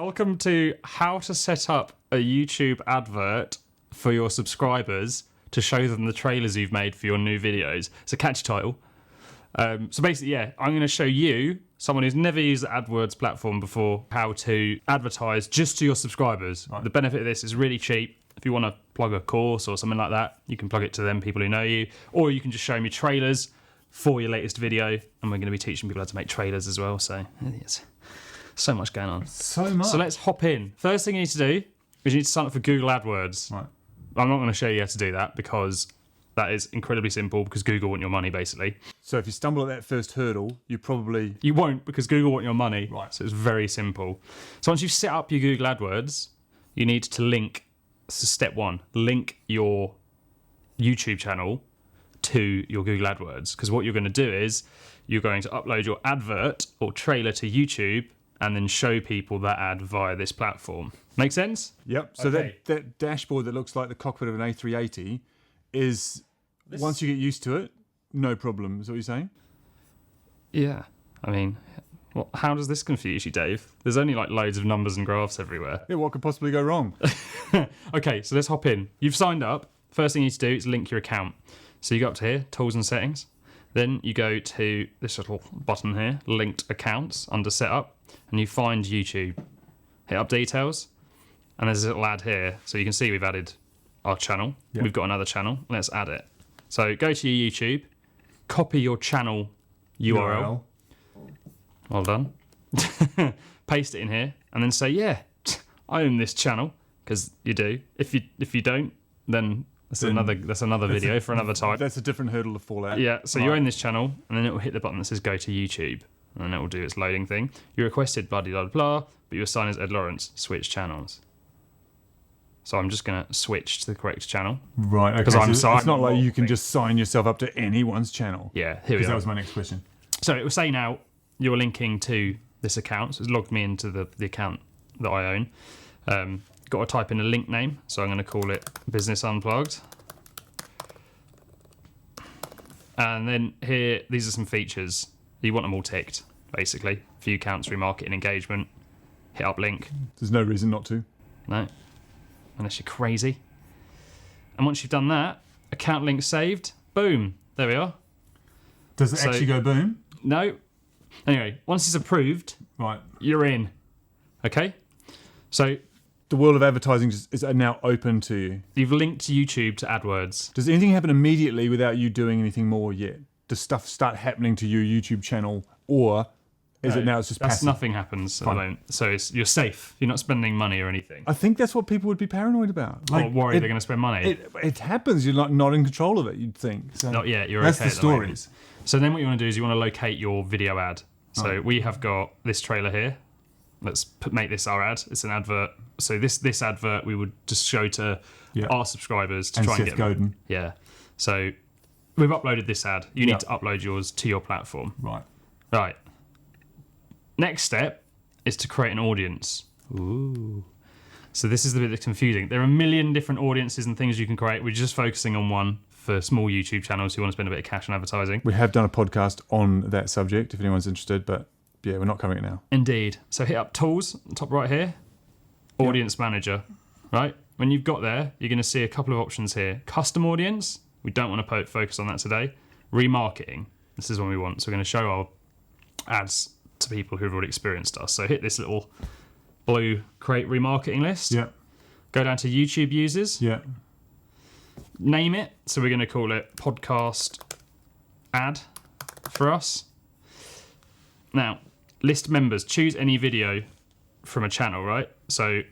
Welcome to how to set up a YouTube advert for your subscribers to show them the trailers you've made for your new videos. It's a catchy title. So basically, yeah, I'm going to show you, someone who's never used the AdWords platform before, how to advertise just to your subscribers. Right. The benefit of this is really cheap. If you want to plug a course or something like that, you can plug it to them, people who know you, or you can just show me trailers for your latest video, and we're going to be teaching people how to make trailers as well. So it's so much going on. So much. So let's hop in. First thing you need to do is you need to sign up for Google AdWords. Right. I'm not going to show you how to do that because that is incredibly simple, because Google want your money, basically. So if you stumble at that first hurdle, you won't, because Google want your money. Right. So it's very simple. So once you've set up your Google AdWords, you need to link. This is step one. Link your YouTube channel to your Google AdWords, because what you're going to do is you're going to upload your advert or trailer to YouTube and then show people that ad via this platform. Make sense? Yep. So Okay. that dashboard that looks like the cockpit of an A380 is, once you get used to it, no problem. Is that what you're saying? Yeah. I mean, how does this confuse you, Dave? There's only like loads of numbers and graphs everywhere. Yeah, what could possibly go wrong? Okay, so let's hop in. You've signed up. First thing you need to do is link your account. So you go up to here, Tools and Settings. Then you go to this little button here, Linked Accounts, under Setup, and you find YouTube. Hit Up Details, and there's a little ad here. So you can see we've added our channel. Yep. We've got another channel. Let's add it. So go to your YouTube, copy your channel URL. Well done. Paste it in here, and then say, yeah, I own this channel, because you do. If you don't, then that's another video for another time. That's a different hurdle to fall out. Yeah, so you own this channel, and then it will hit the button that says go to YouTube, and then it will do its loading thing. You requested blah, blah, blah, but your sign is Ed Lawrence. Switch channels. So I'm just going to switch to the correct channel. Right, okay. Because it's not like you can just sign yourself up to anyone's channel. Yeah, here we are. That was my next question. So it will say now you're linking to this account. So it's logged me into the account that I own. Got to type in a link name, so I'm going to call it Business Unplugged. And then here, these are some features. You want them all ticked, basically. View counts, remarketing, engagement. Hit up link. There's no reason not to. No, unless you're crazy. And once you've done that, account link saved. Boom, there we are. Does it actually go boom? No. Anyway, once it's approved, right, you're in. Okay? So the world of advertising is now open to you. You've linked YouTube to AdWords. Does anything happen immediately without you doing anything more yet? Does stuff start happening to your YouTube channel, or is it now it's just passive? Nothing happens at the moment. So you're safe. You're not spending money or anything. I think that's what people would be paranoid about. Or worried they're going to spend money. It happens. You're not in control of it, you'd think. So not yet. You're that's okay. That's the stories. So then what you want to do is you want to locate your video ad. So we have got this trailer here. Let's make this our ad. It's an advert. So this advert we would just show to our subscribers to try and get them. Yeah. So we've uploaded this ad. You need to upload yours to your platform. Right. Next step is to create an audience. Ooh. So this is the bit that's confusing. There are a million different audiences and things you can create. We're just focusing on one for small YouTube channels who want to spend a bit of cash on advertising. We have done a podcast on that subject if anyone's interested, but yeah, we're not covering it now. Indeed. So hit up Tools, top right here, Audience Manager, right? When you've got there, you're going to see a couple of options here. Custom audience, we don't want to focus on that today. Remarketing, this is what we want. So we're going to show our ads to people who've already experienced us. So hit this little blue create remarketing list. Yeah. Go down to YouTube users. Yeah. Name it. So we're going to call it podcast ad for us. Now, list members. Choose any video from a channel, right? So.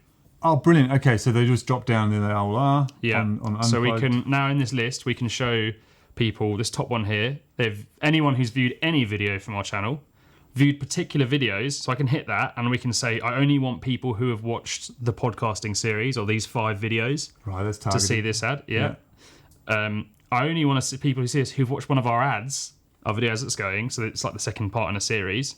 Oh, brilliant. Okay, so they just drop down there. They all are. Yeah. On so we can now in this list we can show people this top one here. They've anyone who's viewed any video from our channel, viewed particular videos. So I can hit that and we can say I only want people who have watched the podcasting series or these 5 videos. Right, that's targeted. To see this ad. Yeah. I only want to see people who see us who've watched one of our ads, our videos that's going. So it's like the second part in a series.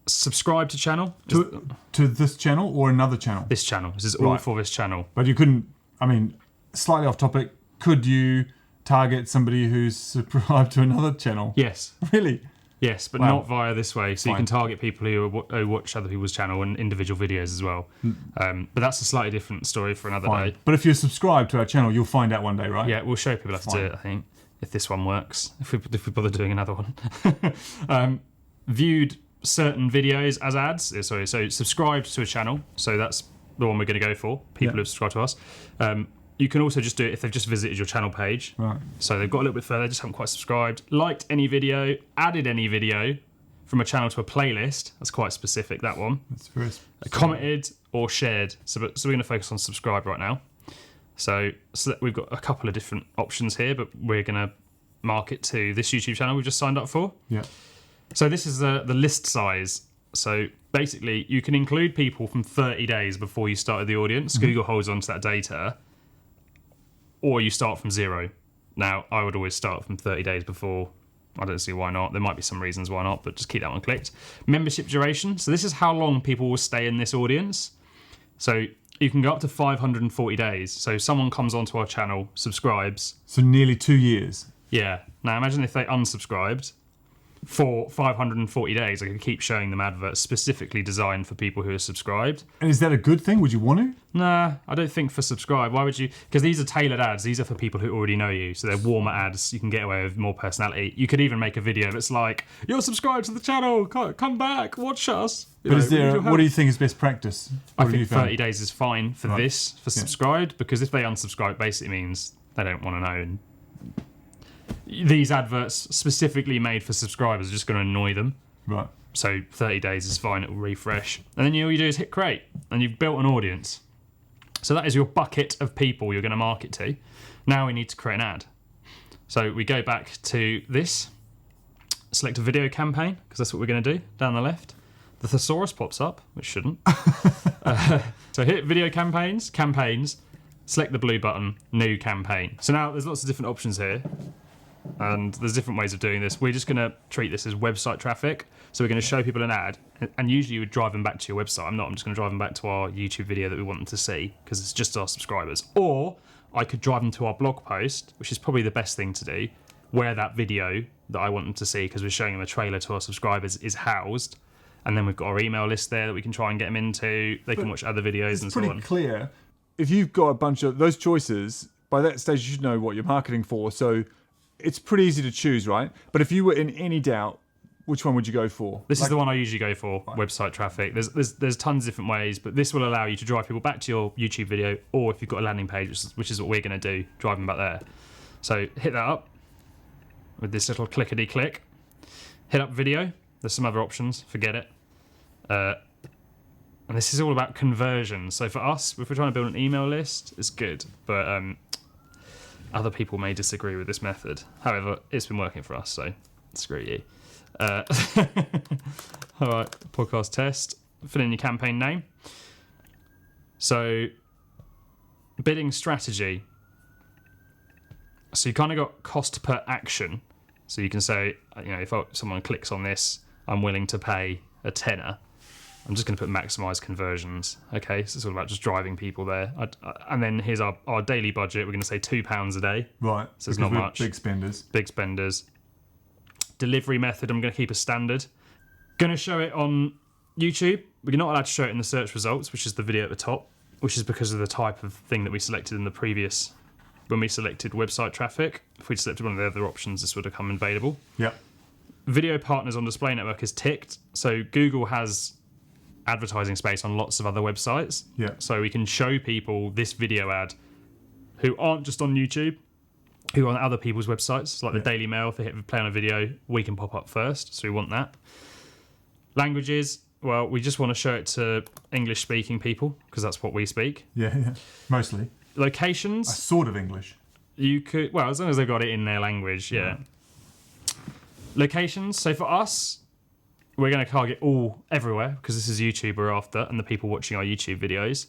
Subscribe to channel. To this channel or another channel? This channel. This is all for this channel. But you couldn't, I mean, slightly off topic, could you target somebody who's subscribed to another channel? Yes. Really? Yes, but Wow. not via this way. So you Fine. can target people who watch other people's channel and individual videos as well. But that's a slightly different story for another Fine. day. But if you're subscribed to our channel, you'll find out one day, right? Yeah, we'll show people how to do Fine. it, I think, if this one works, if we bother doing another one. Viewed certain videos as ads. So subscribed to a channel. So that's the one we're going to go for, people who have subscribed to us. You can also just do it if they've just visited your channel page. Right. So they've got a little bit further, just haven't quite subscribed. Liked any video, added any video from a channel to a playlist. That's quite specific, that one. That's very specific. Commented or shared. So we're going to focus on subscribe right now. So we've got a couple of different options here, but we're going to mark it to this YouTube channel we've just signed up for. Yeah. So this is the list size. So basically, you can include people from 30 days before you started the audience. Google holds on to that data. Or you start from 0. Now, I would always start from 30 days before. I don't see why not. There might be some reasons why not, but just keep that one clicked. Membership duration. So this is how long people will stay in this audience. So you can go up to 540 days. So someone comes onto our channel, subscribes. So nearly 2 years. Yeah. Now imagine if they unsubscribed for 540 days. I could keep showing them adverts specifically designed for people who are subscribed. And is that a good thing? Would you want to? Nah, I don't think for subscribe. Why would you? Because these are tailored ads. These are for people who already know you. So they're warmer ads. You can get away with more personality. You could even make a video that's like, you're subscribed to the channel. Come back. Watch us. But is there? What do you think is best practice? I What have you think found? 30 days is fine for this, for subscribed. Because if they unsubscribe, basically means they don't want to know. And these adverts specifically made for subscribers are just going to annoy them. Right. So 30 days is fine, it will refresh. And then all you do is hit create, and you've built an audience. So that is your bucket of people you're going to market to. Now we need to create an ad. So we go back to this, select a video campaign, because that's what we're going to do, down the left. The thesaurus pops up, which shouldn't. So hit video campaigns, select the blue button, new campaign. So now there's lots of different options here. And there's different ways of doing this. We're just going to treat this as website traffic. So we're going to show people an ad, and usually you would drive them back to your website. I'm just going to drive them back to our YouTube video that we want them to see, because it's just our subscribers. Or I could drive them to our blog post, which is probably the best thing to do, where that video that I want them to see, because we're showing them a trailer to our subscribers, is housed. And then we've got our email list there that we can try and get them into. They can watch other videos and so on. It's pretty clear. If you've got a bunch of those choices, by that stage you should know what you're marketing for. So it's pretty easy to choose, right? But if you were in any doubt, which one would you go for? This is the one I usually go for, website traffic. There's tons of different ways, but this will allow you to drive people back to your YouTube video, or if you've got a landing page, which is what we're going to do, drive them back there. So hit that up with this little clickety-click. Hit up video. There's some other options. Forget it. And this is all about conversion. So for us, if we're trying to build an email list, it's good. But other people may disagree with this method. However, it's been working for us, so screw you. All right, podcast test. Fill in your campaign name. So, bidding strategy. So you kind of got cost per action. So you can say, if someone clicks on this, I'm willing to pay a tenner. I'm just going to put maximize conversions. Okay, so it's all about just driving people there. And then here's our daily budget. We're going to say £2 a day. Right. So it's not much. Big spenders. Big spenders. Delivery method, I'm going to keep a standard. Going to show it on YouTube. We're not allowed to show it in the search results, which is the video at the top, which is because of the type of thing that we selected in the previous, when we selected website traffic. If we'd selected one of the other options, this would have come available. Yeah. Video partners on display network is ticked. So Google has advertising space on lots of other websites. Yeah. So we can show people this video ad who aren't just on YouTube, who are on other people's websites, like the Daily Mail. If they hit play on a video, we can pop up first. So we want that. Languages, well, we just want to show it to English-speaking people because that's what we speak. Yeah. Mostly. Locations. Sort of English. You could, well, as long as they've got it in their language, yeah. Locations. So for us, we're going to target everywhere because this is YouTube we're after and the people watching our YouTube videos.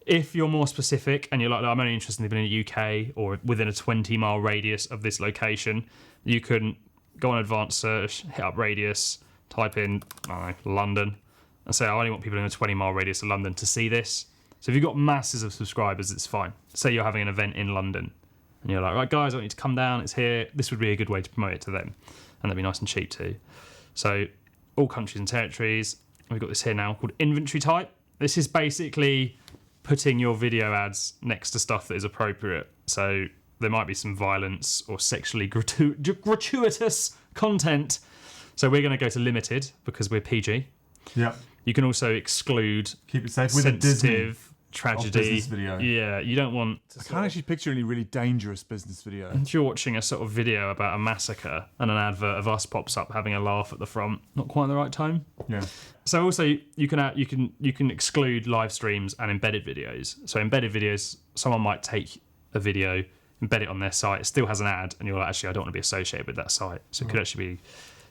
If you're more specific and you're like, I'm only interested in the UK or within a 20-mile radius of this location, you can go on advanced search, hit up radius, type in, London, and say, I only want people in a 20-mile radius of London to see this. So if you've got masses of subscribers, it's fine. Say you're having an event in London and you're like, right, guys, I want you to come down. It's here. This would be a good way to promote it to them. And that'd be nice and cheap too. So all countries and territories. We've got this here now called inventory type. This is basically putting your video ads next to stuff that is appropriate. So there might be some violence or sexually gratuitous content. So we're going to go to limited because we're PG. Yeah. You can also exclude Keep it safe with a Disney sensitive tragedy. business video. Yeah, you don't want to I can't actually picture any really dangerous business video. if you're watching a sort of video about a massacre and an advert of us pops up having a laugh at the front, not quite the right time. Yeah. So also you can exclude live streams and embedded videos. So embedded videos, someone might take a video, embed it on their site, it still has an ad, and you're like, actually I don't want to be associated with that site. So it could actually be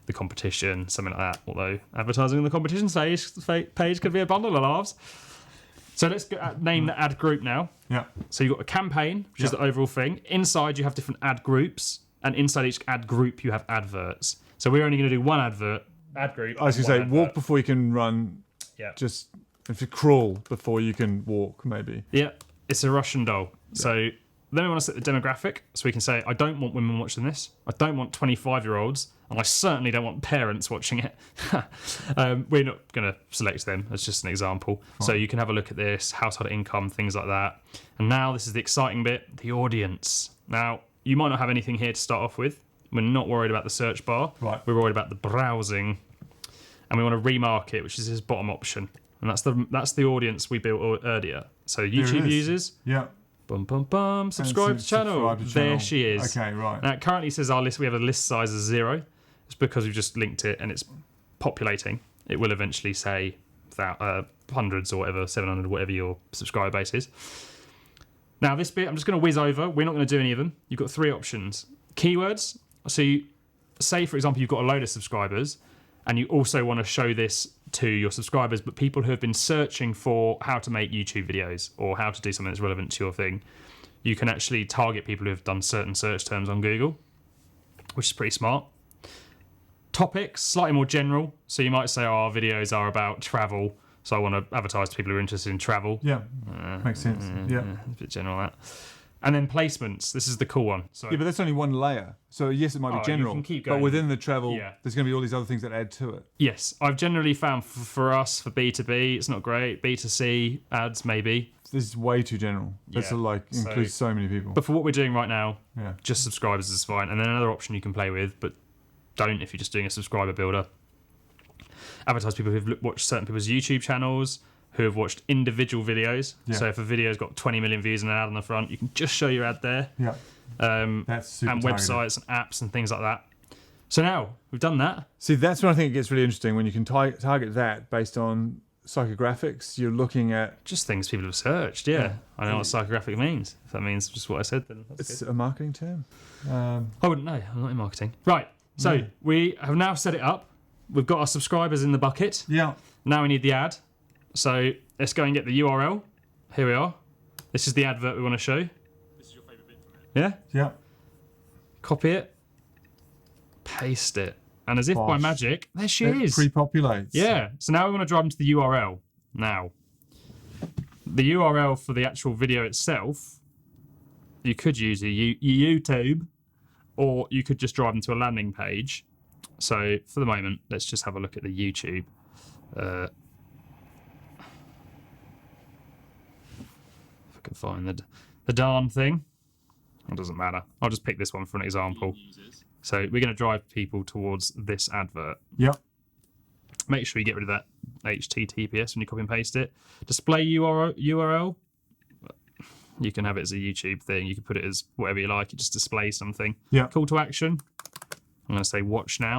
the competition, something like that. Although advertising in the competition page could be a bundle of laughs. So let's name the ad group now. Yeah. So you've got a campaign, which is the overall thing. Inside you have different ad groups, and inside each ad group you have adverts. So we're only going to do one ad group. I was going to say, walk before you can run. Yeah. Just if you crawl before you can walk, maybe. Yeah, it's a Russian doll. Yeah. So then we want to set the demographic. So we can say, I don't want women watching this. I don't want 25-year-olds. And I certainly don't want parents watching it. We're not going to select them. That's just an example. Fine. So you can have a look at this, household income, things like that. And now this is the exciting bit, the audience. Now, you might not have anything here to start off with. We're not worried about the search bar. Right. We're worried about the browsing. And we want to remarket, which is this bottom option. And that's the audience we built earlier. So YouTube users. Yeah. Bum, bum, bum. Subscribe to channel. There she is. Okay, right. Now, it currently says our list, we have a list size of 0. It's because we've just linked it and it's populating. It will eventually say hundreds or whatever, 700, whatever your subscriber base is. Now, this bit, I'm just going to whiz over. We're not going to do any of them. You've got 3 options. Keywords. So say, for example, you've got a load of subscribers and you also want to show this to your subscribers, but people who have been searching for how to make YouTube videos or how to do something that's relevant to your thing, you can actually target people who have done certain search terms on Google, which is pretty smart. Topics, slightly more general. So you might say, our videos are about travel, so I want to advertise to people who are interested in travel. Yeah, makes sense. Yeah. A bit general, that. And then placements. This is the cool one. So, yeah, but that's only one layer. So yes, it might be general, you can keep going. but within the travel, there's going to be all these other things that add to it. Yes, I've generally found for us, for B2B, it's not great. B2C ads, maybe. This is way too general. This includes so many people. But for what we're doing right now, just subscribers is fine. And then another option you can play with, but don't if you're just doing a subscriber builder. Advertise people who've watched certain people's YouTube channels, who have watched individual videos. Yeah. So if a video's got 20 million views and an ad on the front, you can just show your ad there. Yeah. That's super and targeted. websites and apps and things like that. So now we've done that. See, that's when I think it gets really interesting, when you can target that based on psychographics. You're looking at just things people have searched. Yeah. I know what psychographic means. If that means just what I said, then that's it's good. A marketing term. I wouldn't know. I'm not in marketing. Right. So we have now set it up. We've got our subscribers in the bucket. Yeah. Now we need the ad. So let's go and get the URL. Here we are. This is the advert we want to show. This is your favourite bit from it. Yeah? Yeah. Copy it. Paste it. And as if by magic, there she is. Pre-populates. Yeah. So now we want to drive them to the URL. Now, the URL for the actual video itself, you could use a YouTube, or you could just drive them to a landing page. So for the moment, let's just have a look at the YouTube. If I can find the darn thing. It doesn't matter. I'll just pick this one for an example. So we're going to drive people towards this advert. Yep. Make sure you get rid of that HTTPS when you copy and paste it. Display URL. You can have it as a YouTube thing. You can put it as whatever you like. It just displays something. Yeah. Call to action. I'm going to say watch now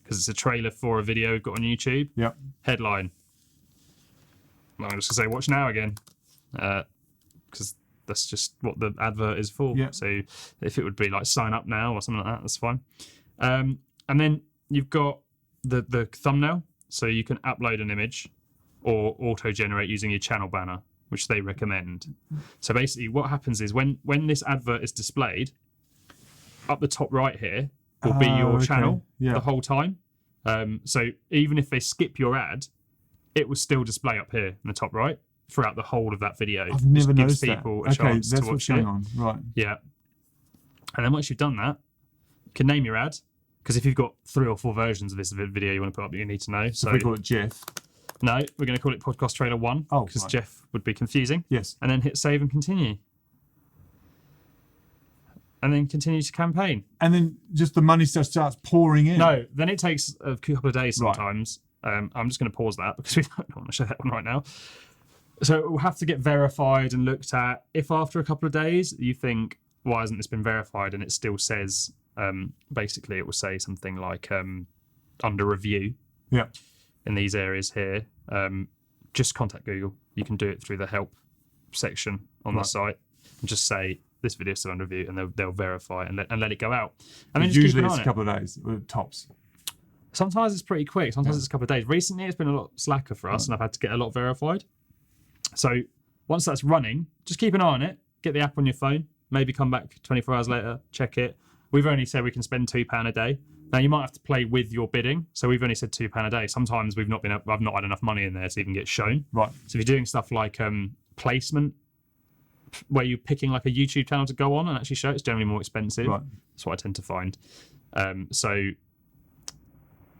because it's a trailer for a video we've got on YouTube. Yep. Headline. I'm just going to say watch now again because that's just what the advert is for. Yep. So if it would be like sign up now or something like that, that's fine. And then you've got the thumbnail. So you can upload an image or auto-generate using your channel banner, which they recommend. So basically what happens is when this advert is displayed, up the top right here will be your channel the whole time. So even if they skip your ad, it will still display up here in the top right throughout the whole of that video. I've never gives noticed people that. a chance that's to watch what's going it. on. Right. Yeah. And then once you've done that, you can name your ad. Because if you've got 3 or 4 versions of this video you want to put up, you need to know. So we call it Jeff. no, we're going to call it podcast trailer 1 because right. Jeff would be confusing. Yes. And then hit save and continue. And then continue to campaign. And then just the money stuff starts pouring in. No, then it takes a couple of days sometimes. Right. I'm just going to pause that because we don't want to show that one right now. So it will have to get verified and looked at. If after a couple of days you think, why hasn't this been verified? And it still says, basically it will say something like under review. Yeah. In these areas here, just contact Google. You can do it through the help section on the site and just say, this video is still under review, and they'll verify and let it go out. And then just usually keep an eye it's on a couple of days, tops. Sometimes it's pretty quick. Sometimes it's a couple of days. Recently, it's been a lot slacker for us, and I've had to get a lot verified. So once that's running, just keep an eye on it. Get the app on your phone. Maybe come back 24 hours later, check it. We've only said we can spend £2 a day. Now you might have to play with your bidding. So we've only said £2 a day. Sometimes I've not had enough money in there to even get shown. Right. So if you're doing stuff like placement, where you're picking like a YouTube channel to go on and actually show, it's generally more expensive. Right. That's what I tend to find. So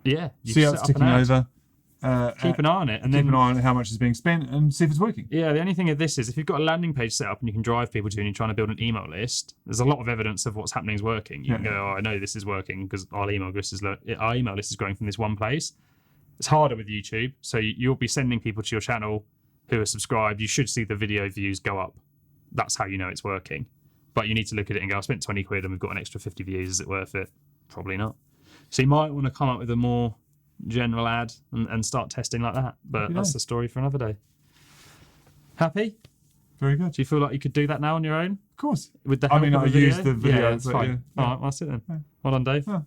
yeah, you see how set it's up ticking an ad, over. keep an eye on it, and keep then an eye on how much is being spent and see if it's working. yeah, the only thing of this is if you've got a landing page set up and you can drive people to, and you're trying to build an email list, there's a lot of evidence of what's happening is working. You can go, oh, I know this is working because our email list is growing from this one place. It's harder with YouTube, so you'll be sending people to your channel who are subscribed. You should see the video views go up. That's how you know it's working. But you need to look at it and go, I spent 20 quid and we've got an extra 50 views. Is it worth it? Probably not. So you might want to come up with a more general ad and start testing like that. But that's the story for another day. Happy? Very good. Do you feel like you could do that now on your own? Of course. With the help I of a use the video. Yeah, that's fine. Yeah. All right, well, that's it then. Well done, Dave. Yeah.